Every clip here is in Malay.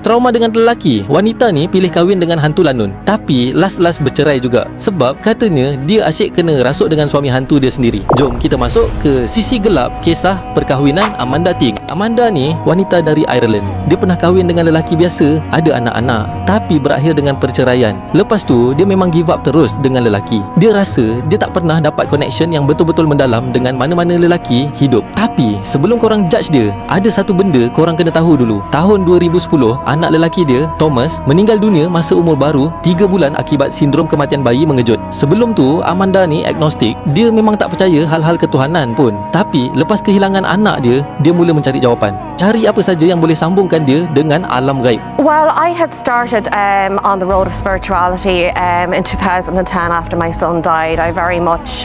trauma dengan lelaki. Wanita ni pilih kahwin dengan hantu lanun, tapi last bercerai juga sebab katanya dia asyik kena rasuk dengan suami hantu dia sendiri. Jom kita masuk ke sisi gelap kisah perkahwinan Amanda Tigg. Amanda ni wanita dari Ireland. Dia pernah kahwin dengan lelaki biasa, ada anak-anak, tapi berakhir dengan perceraian. Lepas tu dia memang give up terus dengan lelaki. Dia rasa dia tak pernah dapat connection yang betul-betul mendalam dengan mana-mana lelaki hidup. Tapi sebelum korang judge dia, ada satu benda korang kena tahu dulu. Tahun 2010, anak lelaki dia, Thomas, meninggal dunia masa umur baru 3 bulan akibat sindrom kematian bayi mengejut. Sebelum tu Amanda ni agnostik. Dia memang tak percaya hal-hal ketuhanan pun. Tapi lepas kehilangan anak dia, dia mula mencari jawapan. Cari apa saja yang boleh sambungkan dia dengan alam gaib. Well, I had started on the road of spirituality in 2010 after my son died.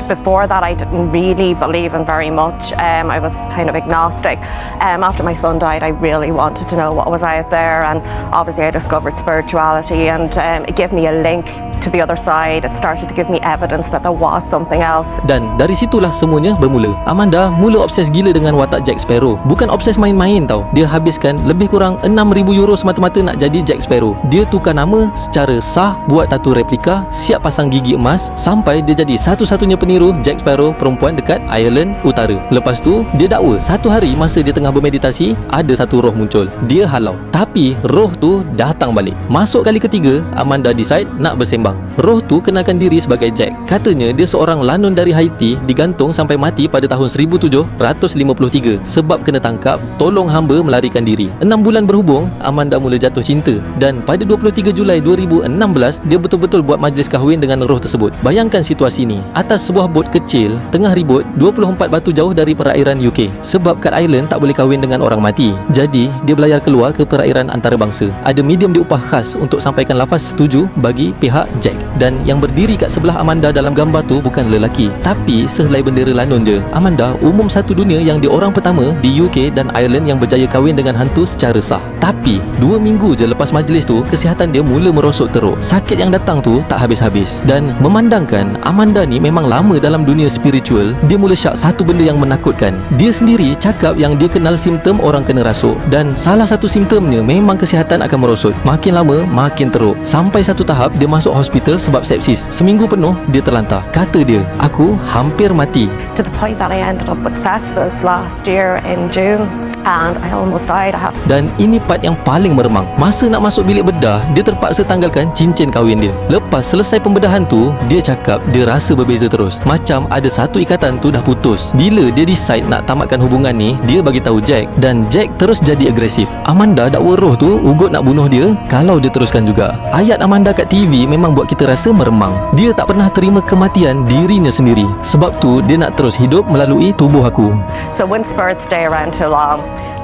Before that, I didn't really believe in very much. I was kind of agnostic. After my son died, I really wanted to know what was out there, and obviously I discovered spirituality, and it gave me a link to the other side. It started to give me evidence that there was something else. Dan dari situlah semuanya bermula. Amanda mula obses gila dengan watak Jack Sparrow. Bukan obses main-main tau. Dia habiskan lebih kurang 6,000 euro semata-mata nak jadi Jack Sparrow. Dia tukar nama secara sah, buat tatu replika, siap pasang gigi emas, sampai dia jadi satu-satunya peniru Jack Sparrow perempuan dekat Ireland Utara. Lepas tu dia dakwa satu hari masa dia tengah bermeditasi, ada satu roh muncul. Dia halau, tapi roh tu datang balik. Masuk kali ketiga, Amanda decide nak bersembang. Roh tu kenalkan diri sebagai Jack. Katanya dia seorang lanun dari Haiti, digantung sampai mati pada tahun 1753 sebab kena tangkap, tolong hamba melarikan diri. 6 bulan berhubung, Amanda mula jatuh cinta, dan pada 23 Julai 2016 dia betul-betul buat majlis kahwin dengan roh tersebut. Bayangkan situasi ni, atas sebuah bot kecil tengah ribut 24 batu jauh dari perairan UK. Sebab kat Ireland tak boleh kahwin dengan orang mati, jadi dia berlayar keluar ke perairan antarabangsa. Ada medium diupah khas untuk sampaikan lafaz setuju bagi pihak Jack. Dan yang berdiri kat sebelah Amanda dalam gambar tu bukan lelaki, tapi sehelai bendera lanun je. Amanda umum satu dunia yang dia orang pertama di UK dan Ireland yang berjaya kahwin dengan hantu secara sah. Tapi 2 minggu je lepas majlis tu, kesihatan dia mula merosot teruk. Sakit yang datang tu tak habis-habis. Dan memandangkan Amanda ni memang lama dalam dunia spiritual, dia mula syak satu benda yang menakutkan. Dia sendiri cakap yang dia kenal simptom orang kena rasuk, dan salah satu simptomnya memang kesihatan akan merosot. Makin lama makin teruk, sampai satu tahap dia masuk hospital sebab sepsis. Seminggu penuh dia terlantar. Kata dia, aku hampir mati. To the point that I ended up with sepsis last year in June. And I almost died. Dan ini part yang paling meremang. Masa nak masuk bilik bedah, dia terpaksa tanggalkan cincin kahwin dia. Lepas selesai pembedahan tu, dia cakap dia rasa berbeza terus. Macam ada satu ikatan tu dah putus. Bila dia decide nak tamatkan hubungan ni, dia bagi tahu Jack, dan Jack terus jadi agresif. Amanda dakwa roh tu ugut nak bunuh dia kalau dia teruskan juga. Ayat Amanda kat TV memang buat kita rasa meremang. Dia tak pernah terima kematian dirinya sendiri. Sebab tu dia nak terus hidup melalui tubuh aku. So when spirits stay around too long,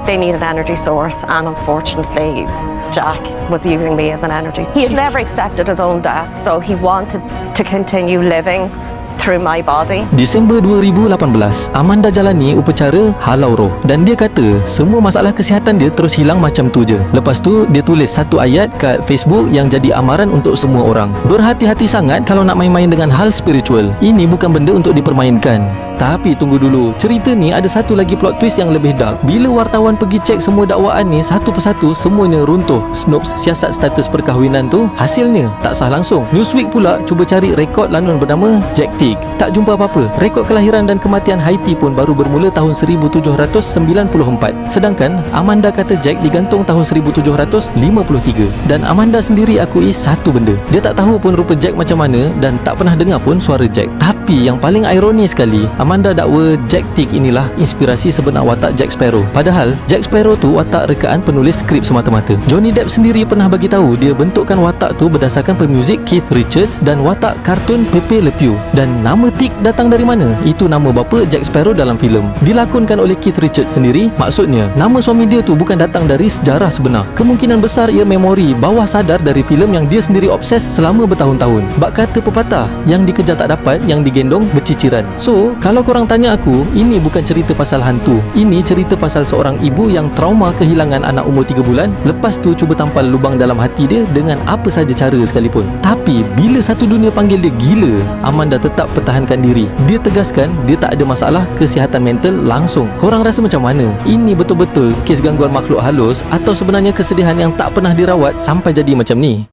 they need an energy source, and unfortunately Jack was using me as an energy. He had never accepted his own death, so he wanted to continue living through my body. Disember 2018, Amanda jalani upacara halau roh, dan dia kata semua masalah kesihatan dia terus hilang macam tu je. Lepas tu dia tulis satu ayat kat Facebook yang jadi amaran untuk semua orang. Berhati-hati sangat kalau nak main-main dengan hal spiritual. Ini bukan benda untuk dipermainkan. Tapi tunggu dulu, cerita ni ada satu lagi plot twist yang lebih dark. Bila wartawan pergi cek semua dakwaan ni satu persatu, semuanya runtuh. Snopes siasat status perkahwinan tu, hasilnya tak sah langsung. Newsweek pula cuba cari rekod lanun bernama Jack Tigg, tak jumpa apa-apa. Rekod kelahiran dan kematian Haiti pun baru bermula tahun 1794. Sedangkan Amanda kata Jack digantung tahun 1753. Dan Amanda sendiri akui satu benda, dia tak tahu pun rupa Jack macam mana dan tak pernah dengar pun suara Jack. Tapi yang paling ironi sekali, Amanda dakwa Jack Tigg inilah inspirasi sebenar watak Jack Sparrow. Padahal Jack Sparrow tu watak rekaan penulis skrip semata-mata. Johnny Depp sendiri pernah bagi tahu dia bentukkan watak tu berdasarkan pemuzik Keith Richards dan watak kartun Pepe Le Pew. Dan nama Tigg datang dari mana? Itu nama bapa Jack Sparrow dalam filem. Dilakonkan oleh Keith Richards sendiri. Maksudnya nama suami dia tu bukan datang dari sejarah sebenar. Kemungkinan besar ia memori bawah sadar dari filem yang dia sendiri obses selama bertahun-tahun. Bak kata pepatah, yang dikejar tak dapat, yang digendong berciciran. So kalau Kalau korang tanya aku, ini bukan cerita pasal hantu. Ini cerita pasal seorang ibu yang trauma kehilangan anak umur 3 bulan, lepas tu cuba tampal lubang dalam hati dia dengan apa saja cara sekalipun. Tapi bila satu dunia panggil dia gila, Amanda tetap pertahankan diri. Dia tegaskan dia tak ada masalah kesihatan mental langsung. Korang rasa macam mana? Ini betul-betul kes gangguan makhluk halus atau sebenarnya kesedihan yang tak pernah dirawat sampai jadi macam ni?